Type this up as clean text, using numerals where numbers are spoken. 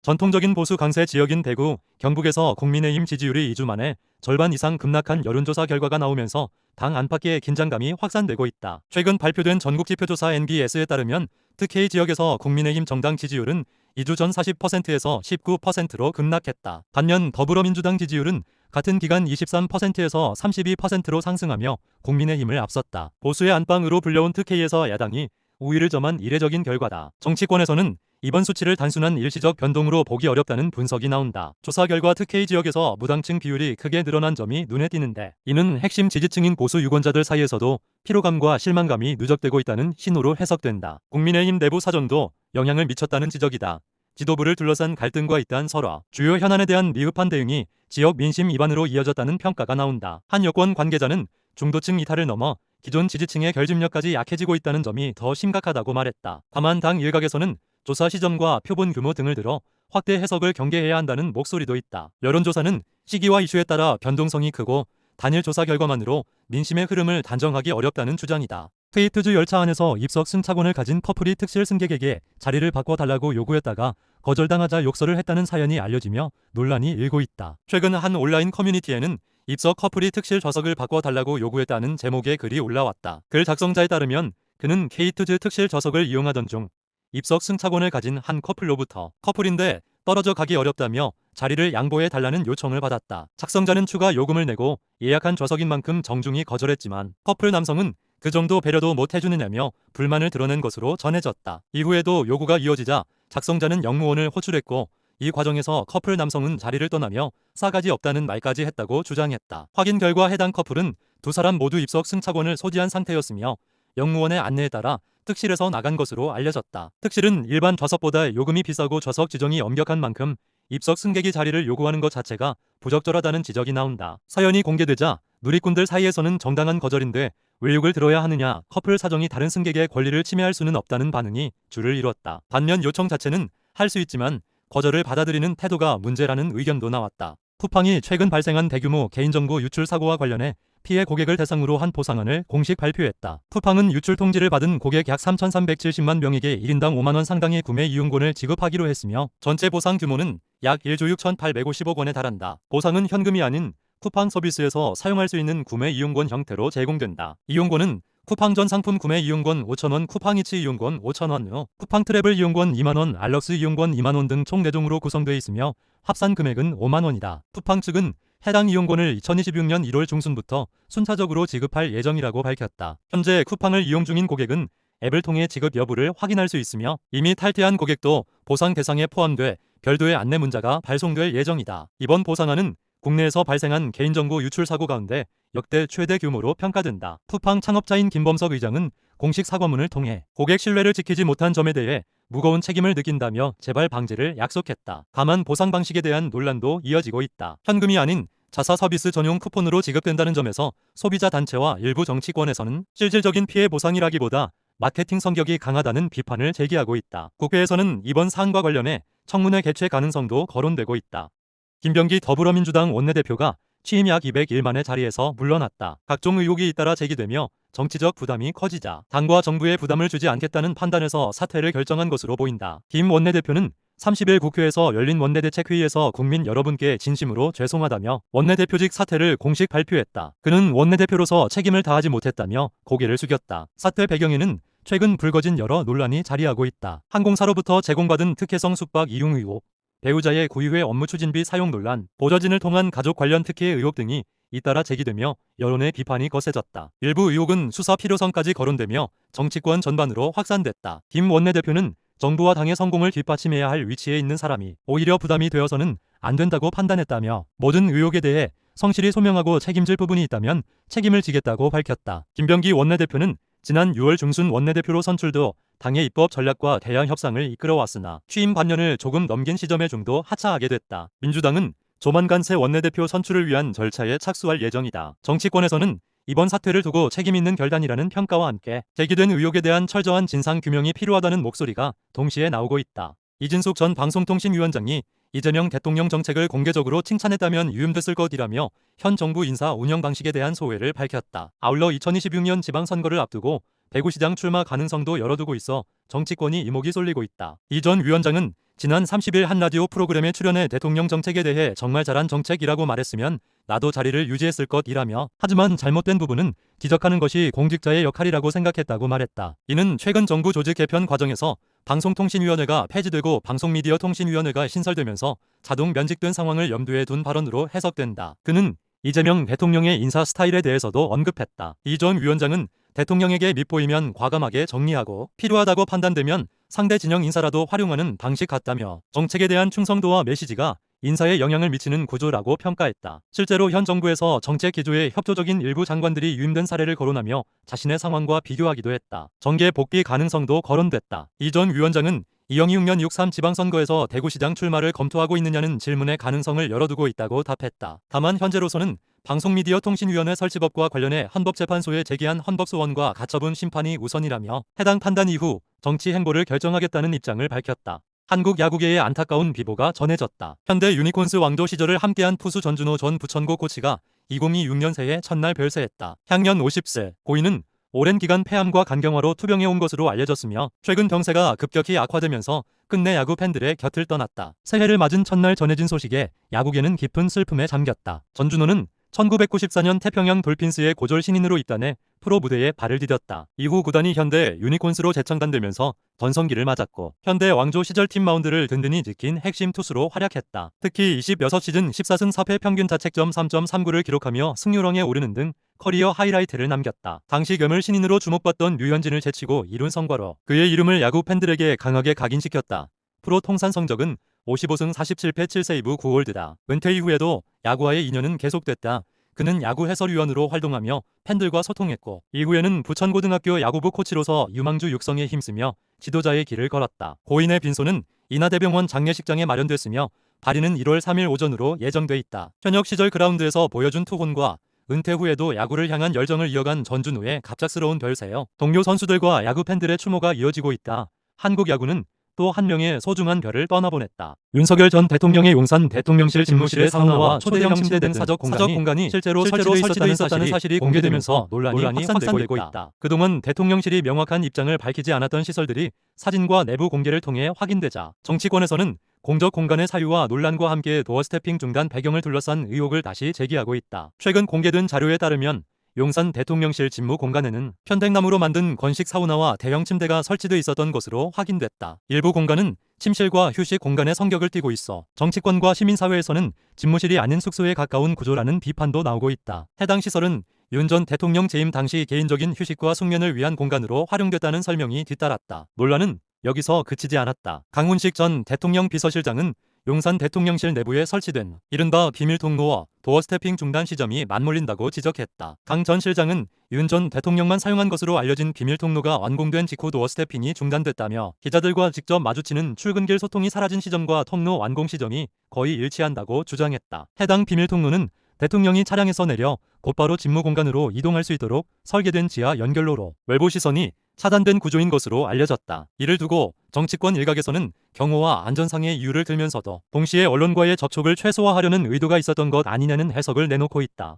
전통적인 보수 강세 지역인 대구, 경북에서 국민의힘 지지율이 2주 만에 절반 이상 급락한 여론조사 결과가 나오면서 당 안팎의 긴장감이 확산되고 있다. 최근 발표된 전국지표조사 NBS에 따르면 특히 지역에서 국민의힘 정당 지지율은 2주 전 40%에서 19%로 급락했다. 반면 더불어민주당 지지율은 같은 기간 23%에서 32%로 상승하며 국민의힘을 앞섰다. 보수의 안방으로 불려온 특혜에서 야당이 우위를 점한 이례적인 결과다. 정치권에서는 이번 수치를 단순한 일시적 변동으로 보기 어렵다는 분석이 나온다. 조사 결과 특히 지역에서 무당층 비율이 크게 늘어난 점이 눈에 띄는데, 이는 핵심 지지층인 보수 유권자들 사이에서도 피로감과 실망감이 누적되고 있다는 신호로 해석된다. 국민의힘 내부 사정도 영향을 미쳤다는 지적이다. 지도부를 둘러싼 갈등과 잇따른 설화, 주요 현안에 대한 미흡한 대응이 지역 민심 이반으로 이어졌다는 평가가 나온다. 한 여권 관계자는 중도층 이탈을 넘어 기존 지지층의 결집력까지 약해지고 있다는 점이 더 심각하다고 말했다. 다만 당 일각에서는 조사 시점과 표본 규모 등을 들어 확대 해석을 경계해야 한다는 목소리도 있다. 여론조사는 시기와 이슈에 따라 변동성이 크고 단일 조사 결과만으로 민심의 흐름을 단정하기 어렵다는 주장이다. 트위트주 열차 안에서 입석 승차권을 가진 커플이 특실 승객에게 자리를 바꿔달라고 요구했다가 거절당하자 욕설을 했다는 사연이 알려지며 논란이 일고 있다. 최근 한 온라인 커뮤니티에는 입석 커플이 특실 좌석을 바꿔달라고 요구했다는 제목의 글이 올라왔다. 글 작성자에 따르면 그는 K투즈 특실 좌석을 이용하던 중 입석 승차권을 가진 한 커플로부터 커플인데 떨어져 가기 어렵다며 자리를 양보해 달라는 요청을 받았다. 작성자는 추가 요금을 내고 예약한 좌석인 만큼 정중히 거절했지만 커플 남성은 그 정도 배려도 못 해주느냐며 불만을 드러낸 것으로 전해졌다. 이후에도 요구가 이어지자 작성자는 영무원을 호출했고 이 과정에서 커플 남성은 자리를 떠나며 싸가지 없다는 말까지 했다고 주장했다. 확인 결과 해당 커플은 두 사람 모두 입석 승차권을 소지한 상태였으며 영무원의 안내에 따라 특실에서 나간 것으로 알려졌다. 특실은 일반 좌석보다 요금이 비싸고 좌석 지정이 엄격한 만큼 입석 승객이 자리를 요구하는 것 자체가 부적절하다는 지적이 나온다. 사연이 공개되자 누리꾼들 사이에서는 정당한 거절인데 왜 욕을 들어야 하느냐, 커플 사정이 다른 승객의 권리를 침해할 수는 없다는 반응이 줄을 이뤘다. 반면 요청 자체는 할 수 있지만 거절을 받아들이는 태도가 문제라는 의견도 나왔다. 쿠팡이 최근 발생한 대규모 개인정보 유출 사고와 관련해 피해 고객을 대상으로 한 보상안을 공식 발표했다. 쿠팡은 유출 통지를 받은 고객 약 3,370만 명에게 1인당 5만원 상당의 구매 이용권을 지급하기로 했으며 전체 보상 규모는 약 1조 6,850억 원에 달한다. 보상은 현금이 아닌 쿠팡 서비스에서 사용할 수 있는 구매 이용권 형태로 제공된다. 이용권은 쿠팡 전 상품 구매 이용권 5,000원, 쿠팡 이츠 이용권 5,000원, 쿠팡 트래블 이용권 2만원, 알럭스 이용권 2만원 등 총 4종으로 구성되어 있으며 합산 금액은 5만원이다. 쿠팡 측은 해당 이용권을 2026년 1월 중순부터 순차적으로 지급할 예정이라고 밝혔다. 현재 쿠팡을 이용 중인 고객은 앱을 통해 지급 여부를 확인할 수 있으며 이미 탈퇴한 고객도 보상 대상에 포함돼 별도의 안내 문자가 발송될 예정이다. 이번 보상안은 국내에서 발생한 개인정보 유출 사고 가운데 역대 최대 규모로 평가된다. 쿠팡 창업자인 김범석 의장은 공식 사과문을 통해 고객 신뢰를 지키지 못한 점에 대해 무거운 책임을 느낀다며 재발 방지를 약속했다. 다만 보상 방식에 대한 논란도 이어지고 있다. 현금이 아닌 자사 서비스 전용 쿠폰으로 지급된다는 점에서 소비자 단체와 일부 정치권에서는 실질적인 피해 보상이라기보다 마케팅 성격이 강하다는 비판을 제기하고 있다. 국회에서는 이번 사안과 관련해 청문회 개최 가능성도 거론되고 있다. 김병기 더불어민주당 원내대표가 취임 약 200일 만에 자리에서 물러났다. 각종 의혹이 잇따라 제기되며 정치적 부담이 커지자 당과 정부에 부담을 주지 않겠다는 판단에서 사퇴를 결정한 것으로 보인다. 김 원내대표는 30일 국회에서 열린 원내대책회의에서 국민 여러분께 진심으로 죄송하다며 원내대표직 사퇴를 공식 발표했다. 그는 원내대표로서 책임을 다하지 못했다며 고개를 숙였다. 사퇴 배경에는 최근 불거진 여러 논란이 자리하고 있다. 항공사로부터 제공받은 특혜성 숙박 이용 의혹, 배우자의 구의회 업무 추진비 사용 논란, 보좌진을 통한 가족 관련 특혜 의혹 등이 잇따라 제기되며 여론의 비판이 거세졌다. 일부 의혹은 수사 필요성까지 거론되며 정치권 전반으로 확산됐다. 김 원내대표는 정부와 당의 성공을 뒷받침해야 할 위치에 있는 사람이 오히려 부담이 되어서는 안 된다고 판단했다며 모든 의혹에 대해 성실히 소명하고 책임질 부분이 있다면 책임을 지겠다고 밝혔다. 김병기 원내대표는 지난 6월 중순 원내대표로 선출도 당의 입법 전략과 대양 협상을 이끌어왔으나 취임 반년을 조금 넘긴 시점에 중도 하차하게 됐다. 민주당은 조만간 새 원내대표 선출을 위한 절차에 착수할 예정이다. 정치권에서는 이번 사퇴를 두고 책임있는 결단이라는 평가와 함께 제기된 의혹에 대한 철저한 진상규명이 필요하다는 목소리가 동시에 나오고 있다. 이진숙 전 방송통신위원장이 이재명 대통령 정책을 공개적으로 칭찬했다면 유임됐을 것이라며 현 정부 인사 운영 방식에 대한 소회를 밝혔다. 아울러 2026년 지방선거를 앞두고 대구시장 출마 가능성도 열어두고 있어 정치권이 이목이 쏠리고 있다. 이 전 위원장은 지난 30일 한 라디오 프로그램에 출연해 대통령 정책에 대해 정말 잘한 정책이라고 말했으면 나도 자리를 유지했을 것이라며, 하지만 잘못된 부분은 지적하는 것이 공직자의 역할이라고 생각했다고 말했다. 이는 최근 정부 조직 개편 과정에서 방송통신위원회가 폐지되고 방송미디어통신위원회가 신설되면서 자동 면직된 상황을 염두에 둔 발언으로 해석된다. 그는 이재명 대통령의 인사 스타일에 대해서도 언급했다. 이 전 위원장은 대통령에게 밉보이면 과감하게 정리하고 필요하다고 판단되면 상대 진영 인사라도 활용하는 방식 같다며, 정책에 대한 충성도와 메시지가 인사에 영향을 미치는 구조라고 평가했다. 실제로 현 정부에서 정책 기조에 협조적인 일부 장관들이 유임된 사례를 거론하며 자신의 상황과 비교하기도 했다. 정계 복귀 가능성도 거론됐다. 이 전 위원장은 2026년 6.3 지방선거에서 대구시장 출마를 검토하고 있느냐는 질문의 가능성을 열어두고 있다고 답했다. 다만 현재로서는 방송미디어통신위원회 설치법과 관련해 헌법재판소에 제기한 헌법소원과 가처분 심판이 우선이라며 해당 판단 이후 정치 행보를 결정하겠다는 입장을 밝혔다. 한국 야구계의 안타까운 비보가 전해졌다. 현대 유니콘스 왕조 시절을 함께한 투수 전준호 전 부천고 코치가 2026년 새해 첫날 별세했다. 향년 50세. 고인은 오랜 기간 폐암과 간경화로 투병해온 것으로 알려졌으며 최근 병세가 급격히 악화되면서 끝내 야구 팬들의 곁을 떠났다. 새해를 맞은 첫날 전해진 소식에 야구계는 깊은 슬픔에 잠겼다. 전준호는 1994년 태평양 돌핀스의 고졸 신인으로 입단해 프로 무대에 발을 디뎠다. 이후 구단이 현대 유니콘스로 재창단되면서 전성기를 맞았고 현대 왕조 시절 팀 마운드를 든든히 지킨 핵심 투수로 활약했다. 특히 26시즌 14승 4패 평균 자책점 3.39를 기록하며 승률왕에 오르는 등 커리어 하이라이트를 남겼다. 당시 괴물 신인으로 주목받던 류현진을 제치고 이룬 성과로 그의 이름을 야구 팬들에게 강하게 각인시켰다. 프로 통산 성적은 55승 47패 7세이브 9홀드다. 은퇴 이후에도 야구와의 인연은 계속됐다. 그는 야구 해설위원으로 활동하며 팬들과 소통했고 이후에는 부천고등학교 야구부 코치로서 유망주 육성에 힘쓰며 지도자의 길을 걸었다. 고인의 빈소는 인하대병원 장례식장에 마련됐으며 발인은 1월 3일 오전으로 예정돼 있다. 현역 시절 그라운드에서 보여준 투혼과 은퇴 후에도 야구를 향한 열정을 이어간 전준우의 갑작스러운 별세여 동료 선수들과 야구 팬들의 추모가 이어지고 있다. 한국 야구는 또 한 명의 소중한 별을 떠나보냈다. 윤석열 전 대통령의 용산 대통령실 집무실의 사우나와 초대형 침대 등 사적 공간이 실제로 설치돼 있었다는 사실이 공개되면서 논란이 확산되고 있다. 그동안 대통령실이 명확한 입장을 밝히지 않았던 시설들이 사진과 내부 공개를 통해 확인되자 정치권에서는 공적 공간의 사유와 논란과 함께 도어 스태핑 중단 배경을 둘러싼 의혹을 다시 제기하고 있다. 최근 공개된 자료에 따르면 용산 대통령실 집무 공간에는 편백나무로 만든 건식 사우나와 대형 침대가 설치돼 있었던 것으로 확인됐다. 일부 공간은 침실과 휴식 공간의 성격을 띠고 있어 정치권과 시민사회에서는 집무실이 아닌 숙소에 가까운 구조라는 비판도 나오고 있다. 해당 시설은 윤 전 대통령 재임 당시 개인적인 휴식과 숙면을 위한 공간으로 활용됐다는 설명이 뒤따랐다. 논란은 여기서 그치지 않았다. 강훈식 전 대통령 비서실장은 용산 대통령실 내부에 설치된 이른바 비밀통로와 도어 스태핑 중단 시점이 맞물린다고 지적했다. 강 전 실장은 윤 전 대통령만 사용한 것으로 알려진 비밀통로가 완공된 직후 도어 스태핑이 중단됐다며 기자들과 직접 마주치는 출근길 소통이 사라진 시점과 통로 완공 시점이 거의 일치한다고 주장했다. 해당 비밀통로는 대통령이 차량에서 내려 곧바로 집무 공간으로 이동할 수 있도록 설계된 지하 연결로로 외부 시선이 차단된 구조인 것으로 알려졌다. 이를 두고 정치권 일각에서는 경호와 안전상의 이유를 들면서도 동시에 언론과의 접촉을 최소화하려는 의도가 있었던 것 아니냐는 해석을 내놓고 있다.